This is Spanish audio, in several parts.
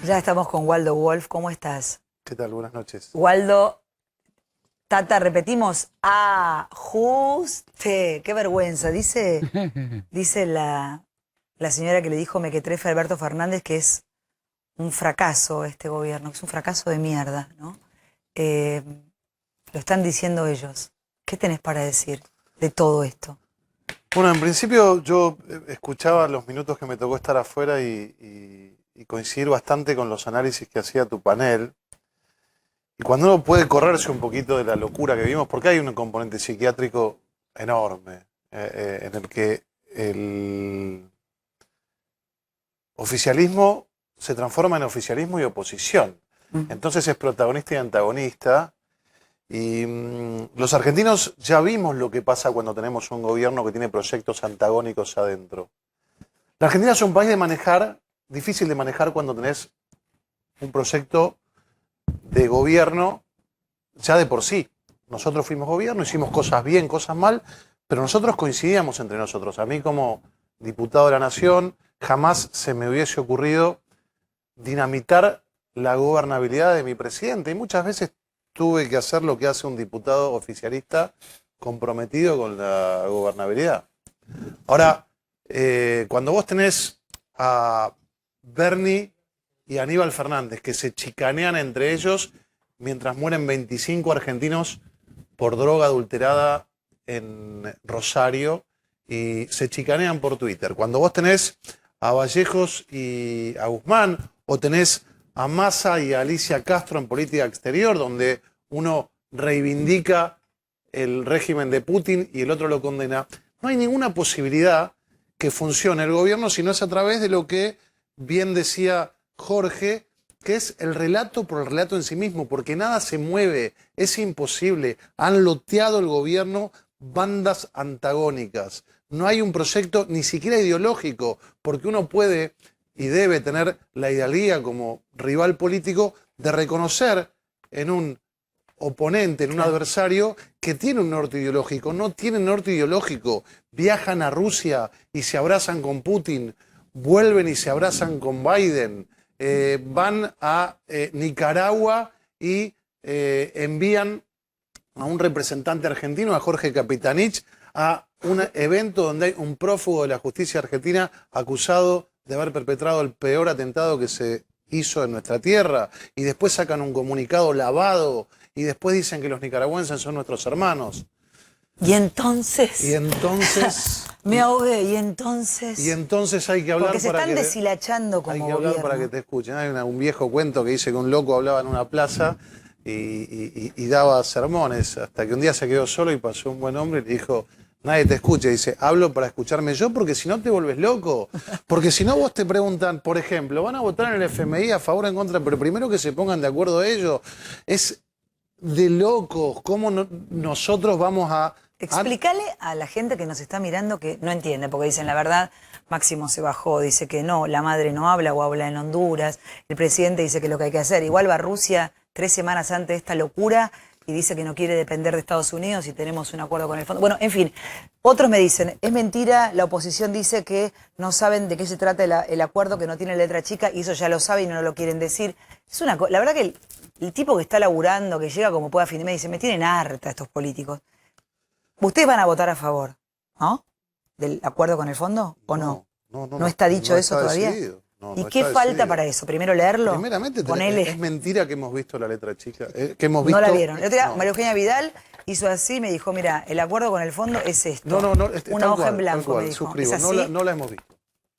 Ya estamos con Waldo Wolf. ¿Cómo estás? ¿Qué tal? Buenas noches. Waldo, Tata, repetimos. Ajuste. Qué vergüenza. Dice la señora que le dijo mequetrefe a Alberto Fernández que es un fracaso este gobierno, que es un fracaso de mierda, ¿no? Lo están diciendo ellos. ¿Qué tenés para decir de todo esto? Bueno, en principio yo escuchaba los minutos que me tocó estar afuera y coincidir bastante con los análisis que hacía tu panel. Y cuando uno puede correrse un poquito de la locura que vimos, porque hay un componente psiquiátrico enorme, en el que el oficialismo se transforma en oficialismo y oposición. Entonces es protagonista y antagonista. Y los argentinos ya vimos lo que pasa cuando tenemos un gobierno que tiene proyectos antagónicos adentro. La Argentina es un país difícil de manejar cuando tenés un proyecto de gobierno ya de por sí. Nosotros fuimos gobierno, hicimos cosas bien, cosas mal, pero nosotros coincidíamos entre nosotros. A mí como diputado de la Nación jamás se me hubiese ocurrido dinamitar la gobernabilidad de mi presidente. Y muchas veces tuve que hacer lo que hace un diputado oficialista comprometido con la gobernabilidad. Ahora, cuando vos tenés a Bernie y Aníbal Fernández que se chicanean entre ellos mientras mueren 25 argentinos por droga adulterada en Rosario y se chicanean por Twitter, cuando vos tenés a Vallejos y a Guzmán, o tenés a Massa y a Alicia Castro en política exterior, donde uno reivindica el régimen de Putin y el otro lo condena, no hay ninguna posibilidad que funcione el gobierno si no es a través de lo que bien decía Jorge, que es el relato por el relato en sí mismo, porque nada se mueve, es imposible. Han loteado el gobierno bandas antagónicas. No hay un proyecto ni siquiera ideológico, porque uno puede y debe tener la hidalguía como rival político de reconocer en un oponente, en un adversario que tiene un norte ideológico. No tienen norte ideológico. Viajan a Rusia y se abrazan con Putin, vuelven y se abrazan con Biden, van a Nicaragua y envían a un representante argentino, a Jorge Capitanich, a un evento donde hay un prófugo de la justicia argentina acusado de haber perpetrado el peor atentado que se hizo en nuestra tierra, y después sacan un comunicado lavado, y después dicen que los nicaragüenses son nuestros hermanos. Y entonces... Y entonces... Me ahogué, y entonces... Y entonces hay que hablar porque se para están que... deshilachando como Hay que hablar gobierno. para que te escuchen. Hay un viejo cuento que dice que un loco hablaba en una plaza y daba sermones, hasta que un día se quedó solo y pasó un buen hombre y le dijo: nadie te escucha. Dice: hablo para escucharme yo, porque si no te vuelves loco. Porque si no, vos te preguntan, por ejemplo, ¿van a votar en el FMI a favor o en contra? Pero primero que se pongan de acuerdo ellos. Es de locos. ¿Cómo nosotros vamos a...? Explícale a la gente que nos está mirando que no entiende, porque dicen la verdad, Máximo se bajó, dice que no, la madre no habla o habla en Honduras, el presidente dice que es lo que hay que hacer. Igual va a Rusia 3 semanas antes de esta locura y dice que no quiere depender de Estados Unidos y tenemos un acuerdo con el fondo. Bueno, en fin, otros me dicen, es mentira, la oposición dice que no saben de qué se trata el acuerdo, que no tiene letra chica, y eso ya lo sabe y no lo quieren decir. Es la verdad que el tipo que está laburando, que llega como puede a fin de mes, dice: me tienen harta estos políticos. ¿Ustedes van a votar a favor, no? ¿Del acuerdo con el fondo o no? ¿No está dicho eso todavía? ¿Y qué falta para eso? ¿Primero leerlo? Primeramente, es mentira que hemos visto la letra chica. Que hemos no visto... la vieron. El otro día, María Eugenia Vidal hizo así, me dijo: mira, el acuerdo con el fondo es esto. Una hoja en blanco, me dijo. Suscribo. ¿Es así? No la hemos visto.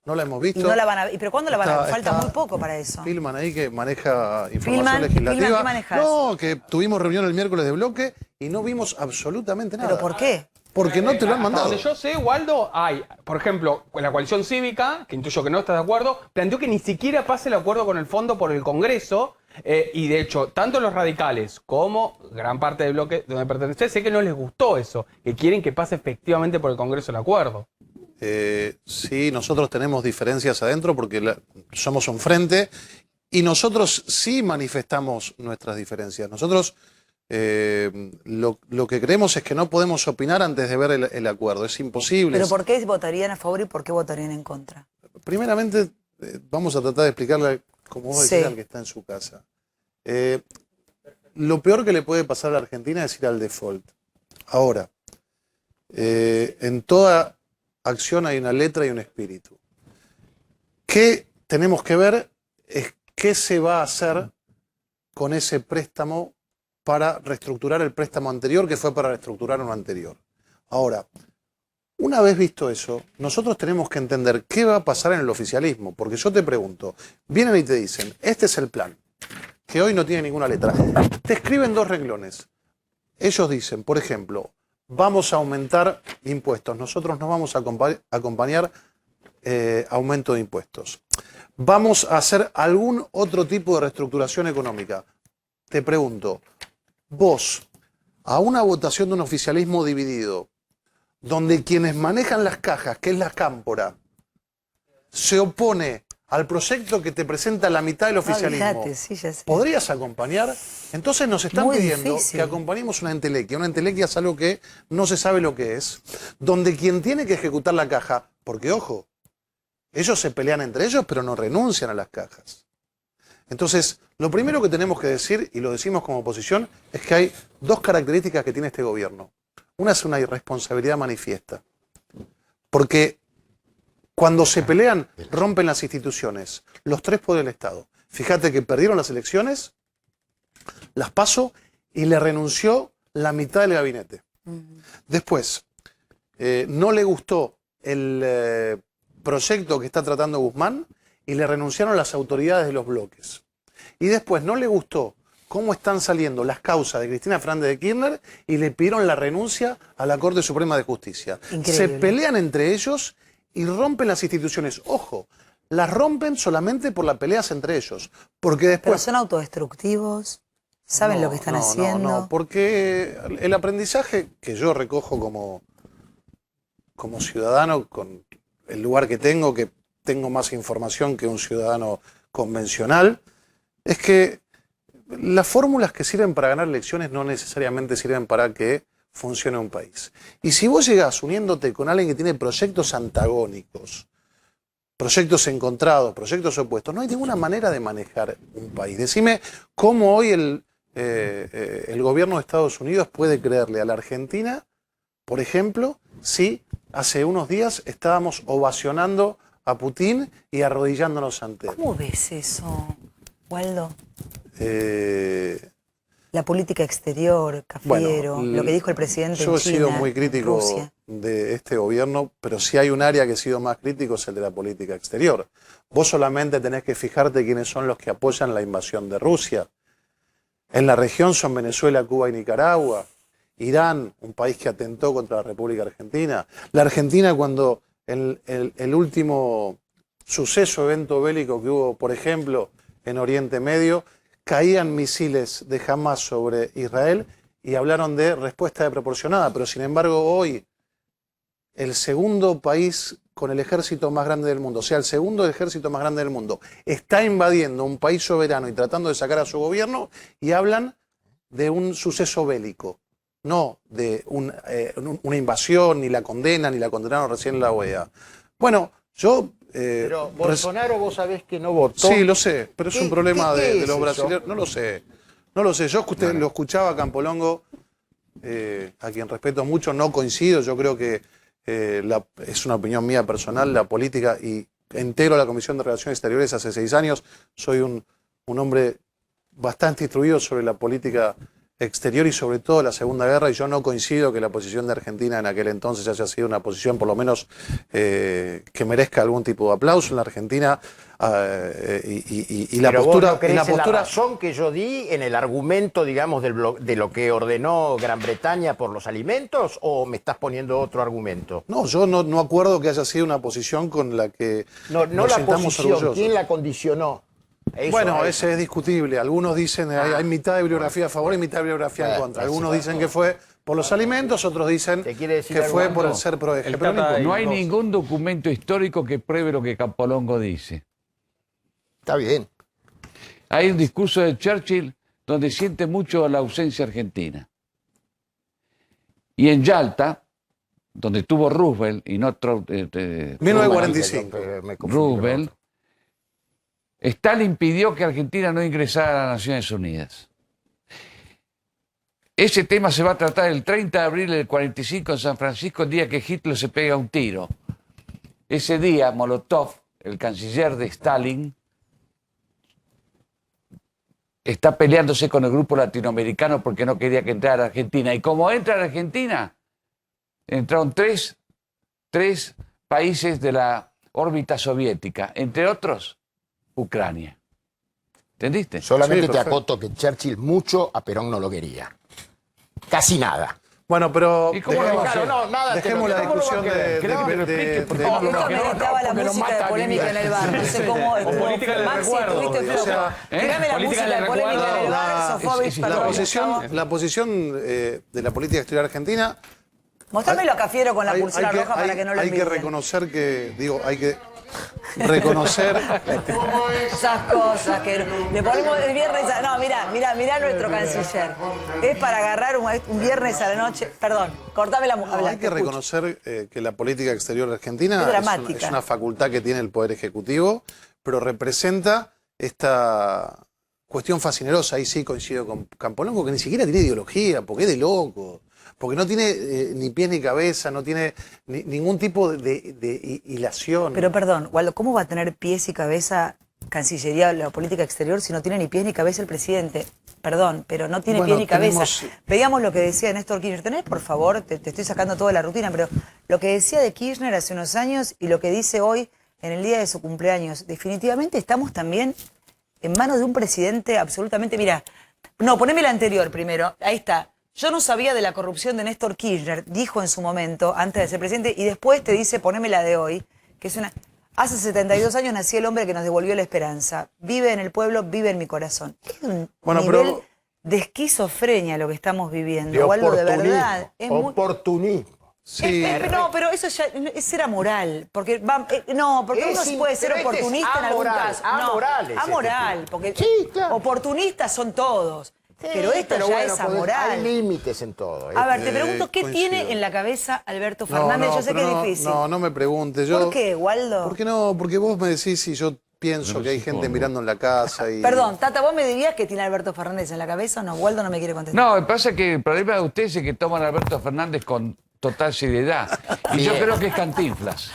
No la hemos visto. ¿Y no la van a... ¿Pero cuándo la van a ver? Falta muy poco para eso. Filman ahí que maneja información legislativa. ¿Qué manejas? No, que tuvimos reunión el miércoles de bloque y no vimos absolutamente nada. ¿Pero por qué? Porque no te lo han mandado. Donde yo sé, Waldo, hay, por ejemplo, la coalición cívica, que intuyo que no estás de acuerdo, planteó que ni siquiera pase el acuerdo con el fondo por el Congreso, y de hecho, tanto los radicales como gran parte del bloque donde pertenece, sé que no les gustó eso, que quieren que pase efectivamente por el Congreso el acuerdo. Sí, nosotros tenemos diferencias adentro porque somos un frente y nosotros sí manifestamos nuestras diferencias. Nosotros lo que creemos es que no podemos opinar antes de ver el acuerdo, es imposible. ¿Pero por qué votarían a favor y por qué votarían en contra? Primeramente, vamos a tratar de explicarle como vos decís, Sí. al que está en su casa. Lo peor que le puede pasar a la Argentina es ir al default. Ahora, en toda acción hay una letra y un espíritu. ¿Qué tenemos que ver? Es qué se va a hacer con ese préstamo para reestructurar el préstamo anterior, que fue para reestructurar uno anterior. Ahora, una vez visto eso, nosotros tenemos que entender qué va a pasar en el oficialismo, porque yo te pregunto, vienen y te dicen, este es el plan, que hoy no tiene ninguna letra. Te escriben 2 renglones. Ellos dicen, por ejemplo, vamos a aumentar impuestos, nosotros nos vamos a acompañar aumento de impuestos. Vamos a hacer algún otro tipo de reestructuración económica. Te pregunto, vos, a una votación de un oficialismo dividido, donde quienes manejan las cajas, que es la Cámpora, se opone al proyecto que te presenta la mitad del oficialismo, Fíjate, sí, ya sé. ¿podrías acompañar? Entonces nos están Muy pidiendo difícil. que acompañemos una entelequia. Una entelequia es algo que no se sabe lo que es, donde quien tiene que ejecutar la caja, porque ojo, ellos se pelean entre ellos, pero no renuncian a las cajas. Entonces, lo primero que tenemos que decir, y lo decimos como oposición, es que hay 2 características que tiene este gobierno. Una es una irresponsabilidad manifiesta. Porque cuando se pelean, rompen las instituciones, los 3 poderes del Estado. Fíjate que perdieron las elecciones, las PASO, y le renunció la mitad del gabinete. Después, no le gustó el proyecto que está tratando Guzmán y le renunciaron las autoridades de los bloques. Y después no le gustó cómo están saliendo las causas de Cristina Fernández de Kirchner y le pidieron la renuncia a la Corte Suprema de Justicia. Increíble. Se pelean entre ellos y rompen las instituciones. Ojo, las rompen solamente por las peleas entre ellos. Porque Pero después... son autodestructivos, saben lo que están haciendo. No, porque el aprendizaje que yo recojo como ciudadano, con el lugar que tengo más información que un ciudadano convencional, es que las fórmulas que sirven para ganar elecciones no necesariamente sirven para que funcione un país. Y si vos llegás uniéndote con alguien que tiene proyectos antagónicos, proyectos encontrados, proyectos opuestos, no hay ninguna manera de manejar un país. Decime cómo hoy el gobierno de Estados Unidos puede creerle a la Argentina, por ejemplo, si hace unos días estábamos ovacionando a Putin y arrodillándonos ante él. ¿Cómo ves eso, Waldo? La política exterior, Cafiero, Bueno, lo que dijo el presidente Yo en he sido China, muy en crítico Rusia. de este gobierno, pero si hay un área que he sido más crítico es el de la política exterior. Vos solamente tenés que fijarte quiénes son los que apoyan la invasión de Rusia. En la región son Venezuela, Cuba y Nicaragua. Irán, un país que atentó contra la República Argentina. La Argentina, cuando el último suceso, evento bélico que hubo, por ejemplo, en Oriente Medio, caían misiles de Hamas sobre Israel y hablaron de respuesta desproporcionada. Pero sin embargo hoy el segundo país con el ejército más grande del mundo, o sea, el segundo ejército más grande del mundo, está invadiendo un país soberano y tratando de sacar a su gobierno y hablan de un suceso bélico, no de una invasión, ni la condena, ni la condenaron recién la OEA. Bueno, yo... Pero Bolsonaro vos sabés que no votó. Sí, lo sé, pero es un problema qué de es los eso? brasileños. No lo sé. No lo sé. Yo lo escuchaba a Campolongo, a quien respeto mucho, no coincido. Yo creo que es una opinión mía personal, la política, y integro la Comisión de Relaciones Exteriores hace 6 años. Soy un hombre bastante instruido sobre la política exterior y sobre todo la Segunda Guerra, y yo no coincido que la posición de Argentina en aquel entonces haya sido una posición por lo menos que merezca algún tipo de aplauso en la Argentina y la Pero postura... vos no creés y la en la postura razón que yo di, en el argumento, digamos, de lo que ordenó Gran Bretaña por los alimentos, o me estás poniendo otro argumento? No, yo no acuerdo que haya sido una posición con la que No nos la sintamos posición, orgullosos. ¿quién la condicionó? Eso, Bueno, eso. ese es discutible. Algunos dicen hay mitad de bibliografía a favor y mitad de bibliografía en contra. Algunos dicen que fue por los alimentos, otros dicen ¿Te quiere decir que algo, fue Waldo? por el ser proeje. El Pero no Tata importa. No hay Dos. ningún documento histórico que pruebe lo que Campolongo dice. Está bien. Hay un discurso de Churchill donde siente mucho la ausencia argentina. Y en Yalta, donde tuvo Roosevelt y no 1945. Me confundí con Roosevelt, otro. Stalin pidió que Argentina no ingresara a las Naciones Unidas. Ese tema se va a tratar el 30 de abril del 45 en San Francisco, el día que Hitler se pega un tiro. Ese día, Molotov, el canciller de Stalin, está peleándose con el grupo latinoamericano porque no quería que entrara a Argentina. Y como entra a Argentina, entraron tres países de la órbita soviética, entre otros, Ucrania. ¿Entendiste? Solamente Sí, te perfecto. acoto que Churchill mucho a Perón no lo quería. Casi nada. Bueno, pero ¿Y cómo dejemos, lo va a hacer? Claro, no, nada, dejemos pero la ¿cómo lo va a discusión querer? Que no me lo explique, por favor. Esto ameritaba la porque lo música de mata polémica en el bar. No sé cómo. política del Maxi, recuerdo. estuviste flojo. O sea, Tirame la política música del de polémica en el recuerdo. bar, Sofovich, la perdón, la Gustavo. posición de la política exterior argentina. Mostrámelo a Cafiero con la hay- pulsera hay que- roja para que no lo Hay que envidien. reconocer que, digo, hay que reconocer. Esas cosas que le ponemos el viernes a... No, mirá nuestro canciller. Es para agarrar un viernes a la noche. Perdón, cortame la No, habla, hay te que escucho. reconocer que la política exterior argentina Es dramática. es una facultad que tiene el Poder Ejecutivo, pero representa esta cuestión fascinerosa. Ahí sí coincido con Campolongo, que ni siquiera tiene ideología, porque es de loco. Porque no tiene ni pies ni cabeza, no tiene ningún tipo de hilación. Pero perdón, Waldo, ¿cómo va a tener pies y cabeza Cancillería la política exterior si no tiene ni pies ni cabeza el presidente? Perdón, pero no tiene Bueno, pies ni cabeza. tenemos- Veíamos lo que decía Néstor Kirchner. ¿Tenés, por favor? Te estoy sacando toda la rutina, pero lo que decía de Kirchner hace unos años y lo que dice hoy en el día de su cumpleaños. Definitivamente estamos también en manos de un presidente absolutamente... Mira, no, poneme la anterior primero. Ahí está. Yo no sabía de la corrupción de Néstor Kirchner, dijo en su momento, antes de ser presidente, y después te dice, poneme la de hoy, que es una... Hace 72 años nació el hombre que nos devolvió la esperanza. Vive en el pueblo, vive en mi corazón. Es un Bueno, nivel pero- de esquizofrenia lo que estamos viviendo. De Waldo, de oportunismo. verdad. Es muy... Oportunismo. Sí, No, pero eso ya era moral. Porque no, porque Es uno puede ser pero este es oportunista en algún amoral, caso. No, amoral es este amoral, tipo. porque Sí, claro. oportunistas son todos. Sí, pero esto ya bueno, es pues, amoral. Hay límites en todo. A ver, te pregunto, ¿qué coincido. tiene en la cabeza Alberto Fernández? Yo sé que pero es difícil. No me preguntes. ¿Por qué, Waldo? ¿Por qué no? Porque vos me decís y yo pienso que hay gente mirando en la casa y... Perdón, Tata, ¿vos me dirías que tiene Alberto Fernández en la cabeza o no? Waldo no me quiere contestar. No, me pasa que el problema de ustedes es que toman a Alberto Fernández con total seriedad. Y yo Bien. creo que es Cantinflas.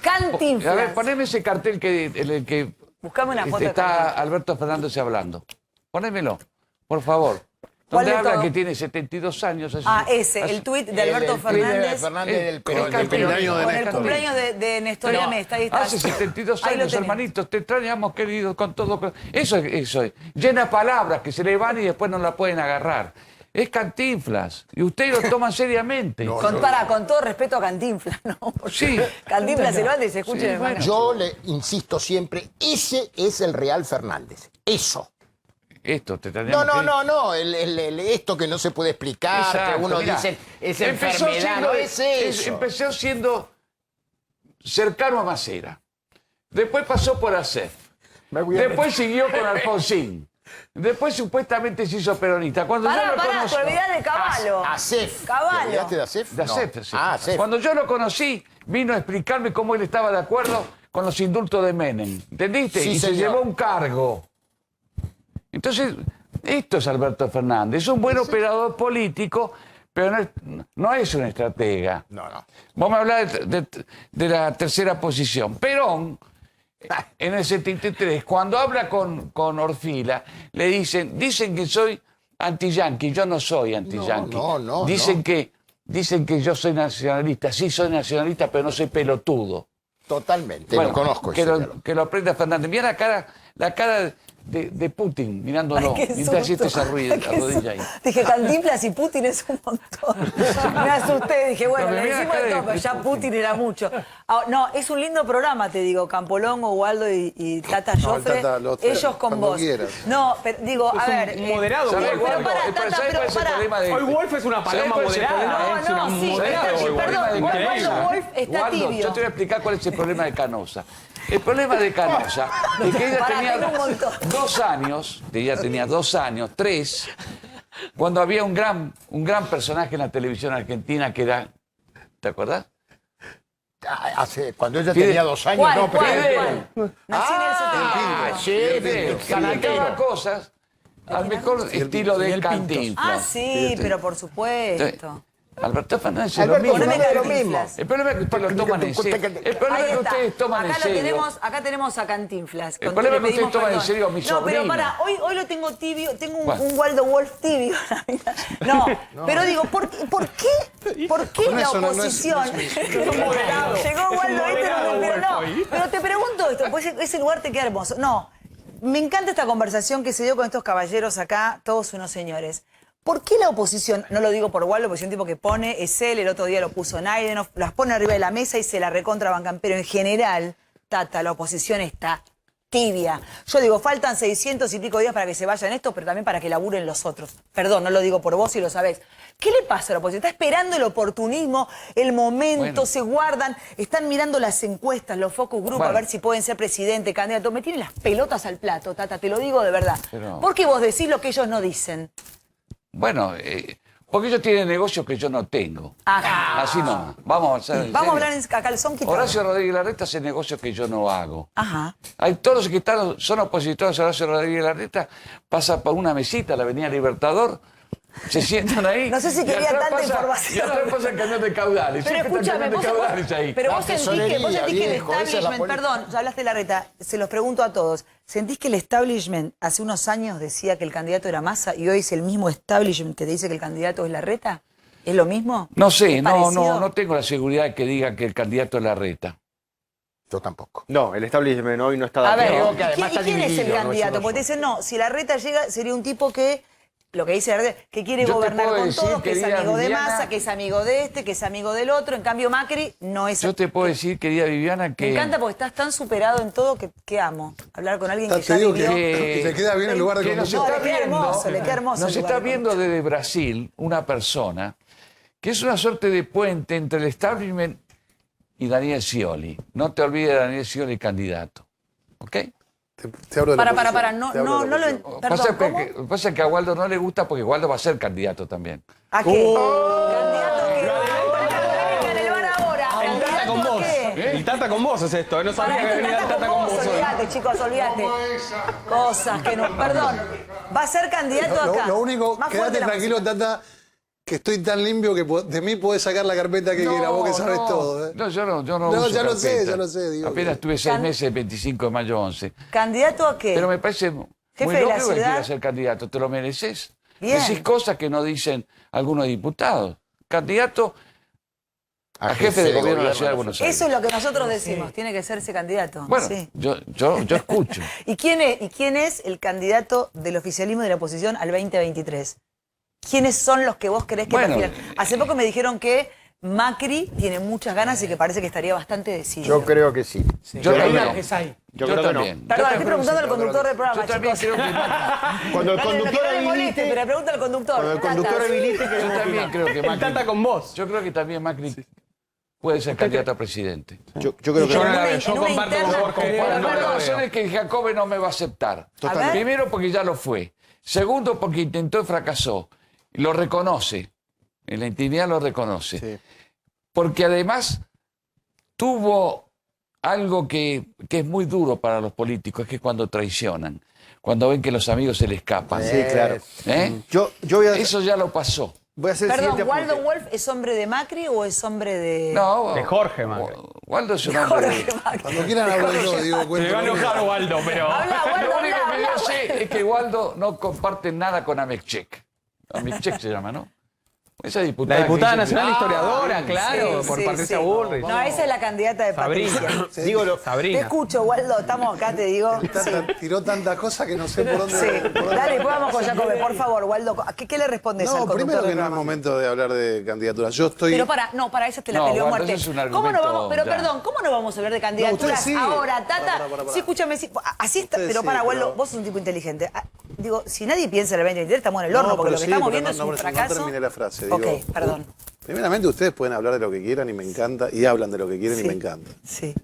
Cantinflas. A ver, poneme ese cartel en el que Buscame una foto de está Cantinflas. Alberto Fernández hablando. Ponémelo, por favor. Donde ¿Cuál de habla todo? que tiene 72 años. así- Ah, ese, así- el tuit de Alberto El tuit de Fernández. Fernández del con Perón. el del cumpleaños de Con el Néstor. cumpleaños de Néstor No, Amesta, ahí está. hace 72 Ahí lo años, tenés. hermanitos, te extrañamos, queridos, con todo. Eso es. Llena palabras que se le van y después no la pueden agarrar. Es Cantinflas. Y ustedes lo toman seriamente. Con todo respeto a Cantinflas, ¿no? Porque Sí. Cantinflas se levanta y se escucha Sí, en el bueno. mano. Yo le insisto siempre, ese es el Real Fernández. Eso. Esto, te extrañamos. No. Esto que no se puede explicar, Exacto, que uno mirá, dice es empezó enfermedad, siendo- no es eso. Empezó siendo cercano a Macera. Después pasó por Acef. Después siguió con Alfonsín. Después supuestamente se hizo peronista. Cuando yo Pará, lo pará, conocí, te olvidás de Caballo. Acef. Caballo. ¿Te olvidaste de Acef? de No. Acef, sí. Ah, Acef. Cuando yo lo conocí, vino a explicarme cómo él estaba de acuerdo con los indultos de Menem. ¿Entendiste? Sí, y se señor. llevó un cargo. Entonces, esto es Alberto Fernández. Es un buen operador político, pero no es un estratega. No. Vos me hablás de la tercera posición. Perón, en el 73, cuando habla con Orfila, le dicen que soy anti-yanqui. Yo no soy anti-yanqui. No. Dicen que yo soy nacionalista. Sí, soy nacionalista, pero no soy pelotudo. Totalmente, Bueno, lo conozco. que ese lo, diálogo. que lo aprenda Fernández. Mira la cara de Putin mirándolo. Ay, qué Mientras susto. este se Ay, qué arrodilla ahí. susto. Dije, Cantinflas y Putin es un montón. Me asusté, dije, bueno, No, le mira decimos la de cara todo, pero de ya Putin. Putin era mucho. Ah, no, es un lindo programa, te digo, Campolongo, Waldo y Tata No, Joffre, Tata, ellos con cuando vos. quieras. No, pero digo, a ver... moderado, ¿Sabés, Wolf. pero Waldo? pará, Pero Tata, ¿sabés pero cuál es el pará. problema de Hoy Wolf es una ¿sabés paloma cuál es el moderada. problema? Es una No, sí, moderada pero- hoy, Wolf. perdón, Increíble. Waldo Wolf está Waldo, tibio. yo te voy a explicar cuál es el problema de Canosa. El problema de Canosa es que ella Pará, tenía tengo un montón. 2 años, ella tenía 2 años, 3, cuando había un gran personaje en la televisión argentina que era, ¿te acordás? Cuando ella Fidel. tenía 2 años, ¿Cuál, no, pero... cuál? Nací en el 70. Sí, Fidel, cantaba cosas al mejor estilo de Cantinflas. Ah, sí, pero por supuesto. Alberto Fernández es lo Alberto mismo. Fernández es lo mismo. Cantinflas. El problema es que ustedes lo toman en serio. El problema Ahí es que está. ustedes toman en Acá serio. Acá tenemos a Cantinflas. El Con problema quien es que le ustedes toman en pedimos serio a mi perdón. No, pero sobrino. hoy lo tengo tibio, tengo ¿Cuál? un Waldo Wolf tibio. No, pero digo, ¿por qué la eso no es- oposición? moderado. Llegó Waldo, Moderado, pero no. Wolf hoy. Pero te pregunto esto, pues ese lugar te queda hermoso. No, me encanta esta conversación que se dio con estos caballeros acá, todos unos señores. ¿Por qué la oposición, no lo digo por Waldo, porque es un tipo que pone, es él, el otro día lo puso Naidenov, las pone arriba de la mesa y se la recontrabancan, pero en general, Tata, la oposición está tibia. Yo digo, faltan 600 y pico días para que se vayan estos, pero también para que laburen los otros. Perdón, no lo digo por vos si lo sabés. ¿Qué le pasa a la oposición? Está esperando el oportunismo, el momento, Bueno. se guardan, están mirando las encuestas, los focus group, a Bueno. ver si pueden ser presidente, candidato. Me tienen las pelotas al plato, Tata, te lo digo de verdad. Pero- ¿Por qué vos decís lo que ellos no dicen? Bueno, porque ellos tienen negocios que yo no tengo. Ajá. Así no. Vamos a avanzar. en Vamos a serio. hablar a calzón quitado. Horacio Rodríguez Larreta hace negocios que yo no hago. Ajá. Hay todos los que son opositores a Horacio Rodríguez Larreta, pasan por una mesita, la Avenida Libertador, se sientan ahí. No sé si y quería atrás tanta pasa- información. Y atrás pasa el cañón de caudales. Pero Siempre está el escúchame, cañón de caudales ahí. pero La vos sentís que tesorería, el viejo, esa es la establishment, política. perdón, ya hablaste de Larreta, se los pregunto a todos, ¿sentís que el establishment hace unos años decía que el candidato era Massa y hoy es el mismo establishment que te dice que el candidato es Larreta? ¿Es lo mismo? No sé, ¿Es no parecido? tengo la seguridad de que diga que el candidato es Larreta. Yo tampoco. No, el establishment hoy no está de A ver, acuerdo. Creo que además ¿quién está es el dividido, no es candidato? uno Porque te dicen, no, si Larreta llega, sería un tipo que, lo que dice Larreta, que quiere Yo te gobernar puedo con decir, todos, que es querida amigo de Viviana, Massa, que es amigo de este, que es amigo del otro. En cambio, Macri no es... Yo te puedo decir, querida Viviana, que... Me encanta porque estás tan superado en todo que amo. Hablar con alguien que Te ya digo vivió. que te queda bien el lugar de que nos conducción. No, está le queda viendo, hermoso, le queda hermoso nos el lugar está de viendo desde Brasil una persona que es una suerte de puente entre el establishment y Daniel Scioli. No te olvides de Daniel Scioli, candidato. ¿Ok? Te hablo de la Para, oposición, no, te hablo no, de no la lo... oposición. Perdón, ¿cómo? Pasa que a Waldo no le gusta porque Waldo va a ser candidato también. ¿A qué? Candidato que... Polémica en el bar ahora. El Tata con ¿Candidato a vos. qué? El Tata con vos es esto. No sabía que Para, venía el Tata Tata con vos hoy. olvídate, chicos, olvídate. Cosas que no... Perdón, va a ser candidato acá. Lo único, Más fuerte quédate la tranquilo, música. Tata, que estoy tan limpio que de mí podés sacar la carpeta que quieras, vos que sabes todo. ¿eh? No, yo no No, uso ya lo sé, carpeta. ya lo sé, digo Apenas que- tuve 6 meses, el 25 de mayo 11. ¿Candidato a qué? Pero me parece muy Jefe de la lógico que ciudad. quieras ser candidato. ¿Te lo mereces? Bien. Decís cosas que no dicen algunos diputados. Candidato a jefe de gobierno de la ciudad de Buenos Aires. Eso es lo que nosotros decimos, tiene que serse candidato. Bueno, Sí. yo escucho. ¿Y quién es el candidato del oficialismo y de la oposición al 2023? ¿Quiénes son los que vos querés que Bueno, perfilen? Hace poco me dijeron que Macri tiene muchas ganas y que parece que estaría bastante decidido. Yo creo que sí. Yo Pero también. no. Yo creo que no. también. Perdón, Yo estoy preguntando al conductor del programa, Yo también chicos. creo que Macri, Cuando el Dale, conductor no le moleste, habilite, pero pregunta al conductor. cuando el Tata. conductor habilite, yo queremos también opinar. creo que El Tata Macri. con vos. Yo creo que también Macri puede ser candidato a presidente. Yo creo que Yo no. no la veo. en Yo una comparto interna- con Jorge. Pero, Por no las lo razones veo. que Jacobe no me va a aceptar. A ver. Primero porque ya lo fue. Segundo porque intentó y fracasó. Lo reconoce. En la intimidad lo reconoce. Sí. Porque además tuvo algo que es muy duro para los políticos, que es cuando traicionan, cuando ven que los amigos se les escapan. Sí, claro. ¿Eh? Yo voy a Eso ya lo pasó. hacer el Perdón, siguiente ¿Waldo apunte. Wolf es hombre de Macri o es hombre de...? No, De Jorge Macri. Waldo es un hombre de... Jorge Macri. Cuando quieran hablo yo, digo, Se cuento. va a lo mío. enojar Waldo, pero... Habla, Waldo, Lo único habla, que yo habla. sé es que Waldo no comparte nada con Amexchek. Amexchek se llama, ¿no? Esa diputada. La diputada que dice que- nacional historiadora, claro, Sí, por sí, Patricia sí. Bullrich. No, esa es la candidata de Sabrina. Patricia. Digo, Te Sabrina. escucho, Waldo, estamos acá, te digo. Tata tiró tantas cosas que no sé por dónde. Sí. por dónde- Dale, después vamos con Jacobe, por favor, Waldo. ¿Qué le respondes al No, conductor primero del que no es programa? momento de hablar de candidaturas. Yo estoy. Pero para eso te la No, peleó Waldo, muerte. ese es un ¿Cómo no argumento vamos, pero ya. perdón, ¿cómo no vamos a hablar de candidaturas ustedes sí. ahora, Tata? Pará. Sí, escúchame, sí, así está, Ustedes pero sí, para, Waldo, pero- vos sos un tipo inteligente. Digo, si nadie piensa en el 2023, estamos en el horno, No, porque pero lo que sí, estamos pero viendo no- es un no fracaso. terminé la frase. Ok, digo, perdón. Primeramente, ustedes pueden hablar de lo que quieran y me encanta, y hablan de lo que quieren y Sí. me encanta. Sí.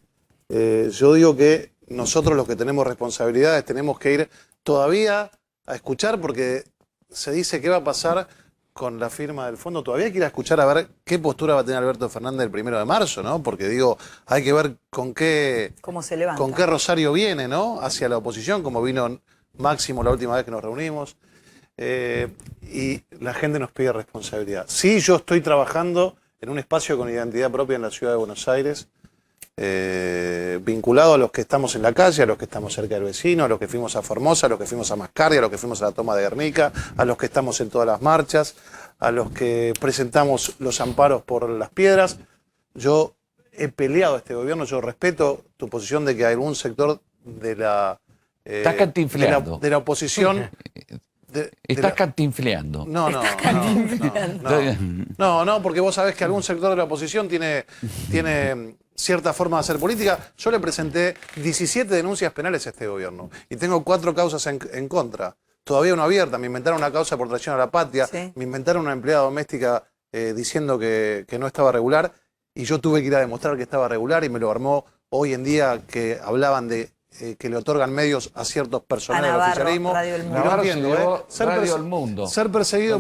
Yo digo que nosotros los que tenemos responsabilidades tenemos que ir todavía a escuchar porque se dice qué va a pasar con la firma del fondo. Todavía hay que ir a escuchar a ver qué postura va a tener Alberto Fernández el 1 de marzo, ¿no? Porque digo, hay que ver ¿Cómo se levanta? con qué Rosario viene, ¿no? Hacia la oposición, como vino Máximo la última vez que nos reunimos. Y la gente nos pide responsabilidad. Sí, yo estoy trabajando en un espacio con identidad propia en la ciudad de Buenos Aires, vinculado a los que estamos en la calle, a los que estamos cerca del vecino, a los que fuimos a Formosa, a los que fuimos a Mascardi, a los que fuimos a la toma de Guernica, a los que estamos en todas las marchas, a los que presentamos los amparos por las piedras. Yo he peleado a este gobierno, yo respeto tu posición de que algún sector de la, Estás cantinfleando. de la oposición... Estás cantinfleando. No, porque vos sabés que algún sector de la oposición tiene cierta forma de hacer política. Yo le presenté 17 denuncias penales a este gobierno y tengo 4 causas en contra. Todavía no abierta. Me inventaron una causa por traición a la patria, Sí. me inventaron una empleada doméstica diciendo que no estaba regular y yo tuve que ir a demostrar que estaba regular y me lo armó hoy en día que hablaban de que le otorgan medios a ciertos personajes del Navarro, oficialismo. Radio El Mundo. Y no Navarro entiendo, se llevó Ser Radio perse- El Mundo, Ser perseguido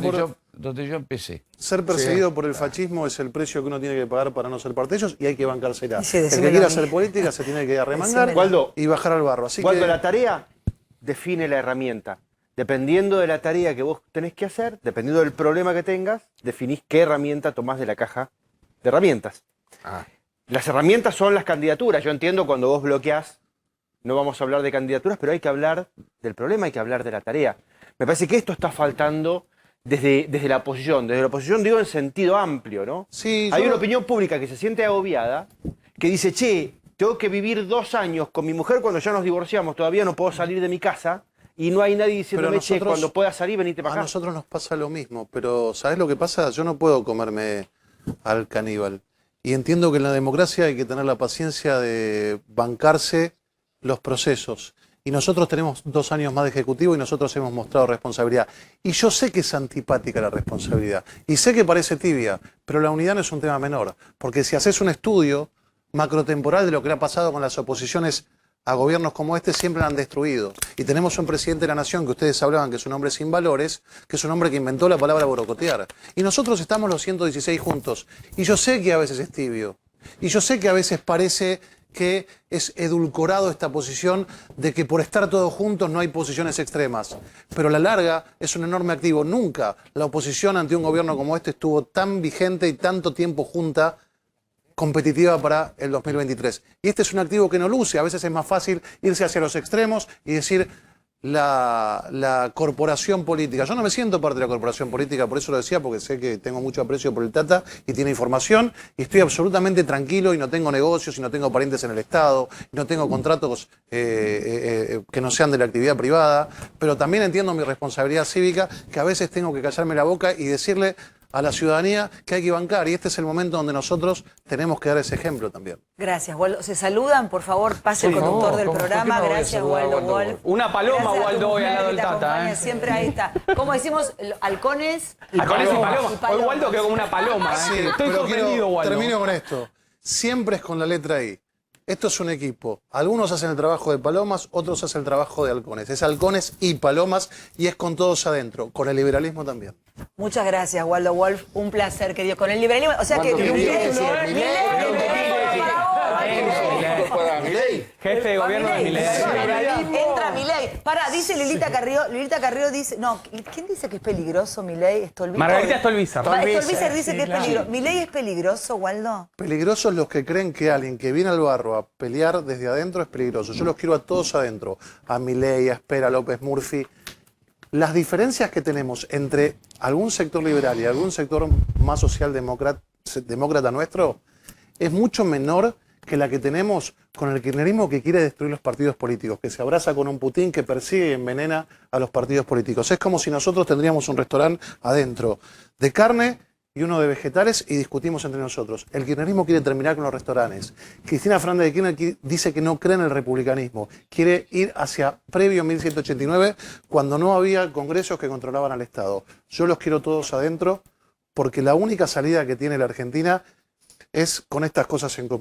donde yo empecé. ser perseguido por el fascismo es el precio que uno tiene que pagar para no ser parte de ellos y hay que bancársela. Sí, El que decímelo quiera a mí. hacer política se tiene que arremangar Decímelo. Waldo, y bajar al barro. Así Waldo, que la tarea define la herramienta. Dependiendo de la tarea que vos tenés que hacer, dependiendo del problema que tengas, definís qué herramienta tomás de la caja de herramientas. Las herramientas son las candidaturas. Yo entiendo cuando vos bloqueás, no vamos a hablar de candidaturas, pero hay que hablar del problema, hay que hablar de la tarea. Me parece que esto está faltando desde la oposición. Desde la oposición digo en sentido amplio, ¿no? sí, Hay yo- una opinión pública que se siente agobiada, que dice, che, tengo que vivir 2 años con mi mujer cuando ya nos divorciamos, todavía no puedo salir de mi casa, y no hay nadie diciéndome, che, cuando puedas salir, venite para a acá. nosotros nos pasa lo mismo, pero ¿sabés lo que pasa? Yo no puedo comerme al caníbal. Y entiendo que en la democracia hay que tener la paciencia de bancarse los procesos. Y nosotros tenemos 2 años más de ejecutivo y nosotros hemos mostrado responsabilidad. Y yo sé que es antipática la responsabilidad. Y sé que parece tibia, pero la unidad no es un tema menor. Porque si haces un estudio macrotemporal de lo que le ha pasado con las oposiciones a gobiernos como este, siempre la han destruido. Y tenemos un presidente de la nación que ustedes hablaban que es un hombre sin valores, que es un hombre que inventó la palabra borocotear. Y nosotros estamos los 116 juntos. Y yo sé que a veces es tibio. Y yo sé que a veces parece que es edulcorado esta posición de que por estar todos juntos no hay posiciones extremas. Pero a la larga es un enorme activo. Nunca la oposición ante un gobierno como este estuvo tan vigente y tanto tiempo junta, competitiva para el 2023. Y este es un activo que no luce. A veces es más fácil irse hacia los extremos y decir la corporación política. Yo no me siento parte de la corporación política, por eso lo decía, porque sé que tengo mucho aprecio por el Tata y tiene información y estoy absolutamente tranquilo y no tengo negocios y no tengo parientes en el Estado y no tengo contratos que no sean de la actividad privada, pero también entiendo mi responsabilidad cívica, que a veces tengo que callarme la boca y decirle a la ciudadanía que hay que bancar, y este es el momento donde nosotros tenemos que dar ese ejemplo también. Gracias, Waldo. Se saludan, por favor, pase el Sí, conductor no, del ¿por qué programa. no voy a Gracias, saludar a Waldo Waldo Wolf. Wolf? Una paloma, Gracias a tu Waldo, hoy al mujer lado que del te Tata. acompaña Siempre ahí está. Como decimos, halcones y Halcones y palomas. palomas. Hoy Waldo quedó como una paloma. Estoy pero sorprendido, Waldo. termino con esto. Siempre es con la letra I. Esto es un equipo. Algunos hacen el trabajo de palomas, otros hacen el trabajo de halcones. Es halcones y palomas y es con todos adentro. Con el liberalismo también. Muchas gracias, Waldo Wolf. Un placer, querido. Con el liberalismo. O sea que. Waldo, ¿qué quiere decir? Jefe de gobierno de Milei. Entra Milei. Pará, dice Lilita Carrió. Lilita Carrió dice. No, ¿quién dice que es peligroso Milei? Stolbizer. Margarita Stolbizer. Stolbizer dice que es peligroso. ¿Milei es peligroso, Waldo? Peligrosos los que creen que alguien que viene al barro a pelear desde adentro es peligroso. Yo los quiero a todos adentro. A Milei, a Espera, a López Murphy. Las diferencias que tenemos entre algún sector liberal y algún sector más socialdemócrata nuestro es mucho menor que la que tenemos con el kirchnerismo, que quiere destruir los partidos políticos, que se abraza con un Putin que persigue y envenena a los partidos políticos. Es como si nosotros tendríamos un restaurante adentro de carne y uno de vegetales y discutimos entre nosotros. El kirchnerismo quiere terminar con los restaurantes. Cristina Fernández de Kirchner dice que no cree en el republicanismo. Quiere ir hacia previo 1789, cuando no había congresos que controlaban al Estado. Yo los quiero todos adentro, porque la única salida que tiene la Argentina es con estas cosas en común.